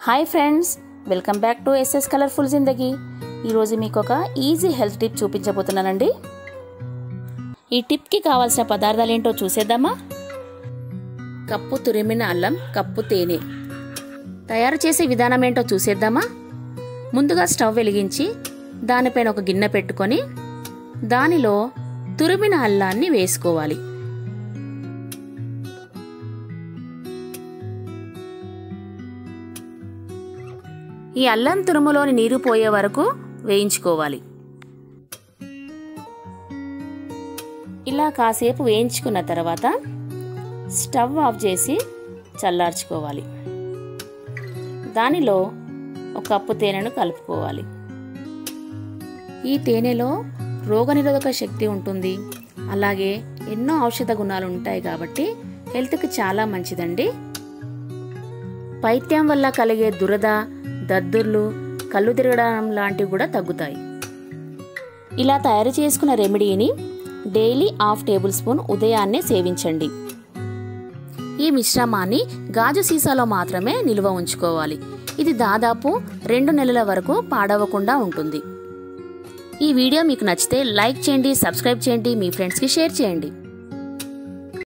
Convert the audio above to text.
Hi friends, welcome back to SS colourful Zindagi. ఈరోజు మీకు ఒక ఈజీ హెల్త్ టిప్ చూపించబోతున్నానండి. ఈ టిప్కి కావాల్సిన పదార్థాలు ఏంటో చూసేద్దామా. కప్పు తురిమిన అల్లం, కప్పు తేనె. తయారు చేసే విధానం ఏంటో చూసేద్దామా. ముందుగా స్టవ్ వెలిగించి దానిపైన ఒక గిన్నె పెట్టుకొని దానిలో తురిమిన అల్లాన్ని వేసుకోవాలి. ఈ అల్లం తురుములోని నీరు పోయే వరకు వేయించుకోవాలి. ఇలా కాసేపు వేయించుకున్న తర్వాత స్టవ్ ఆఫ్ చేసి చల్లార్చుకోవాలి. దానిలో ఒక కప్పు తేనెను కలుపుకోవాలి. ఈ తేనెలో రోగనిరోధక శక్తి ఉంటుంది, అలాగే ఎన్నో ఔషధ గుణాలు ఉంటాయి కాబట్టి హెల్త్కి చాలా మంచిదండి. పైత్యం వల్ల కలిగే దురద, దద్దుర్లు, కళ్ళు తిరగడం లాంటివి కూడా తగ్గుతాయి. ఇలా తయారు చేసుకున్న రెమెడీని డైలీ హాఫ్ టేబుల్ స్పూన్ ఉదయాన్నే సేవించండి. ఈ మిశ్రమాన్ని గాజు సీసాలో మాత్రమే నిల్వ ఉంచుకోవాలి. ఇది దాదాపు 2 నెలల వరకు పాడవకుండా ఉంటుంది. ఈ వీడియో మీకు నచ్చితే లైక్ చేయండి, సబ్స్క్రైబ్ చేయండి, మీ ఫ్రెండ్స్కి షేర్ చేయండి.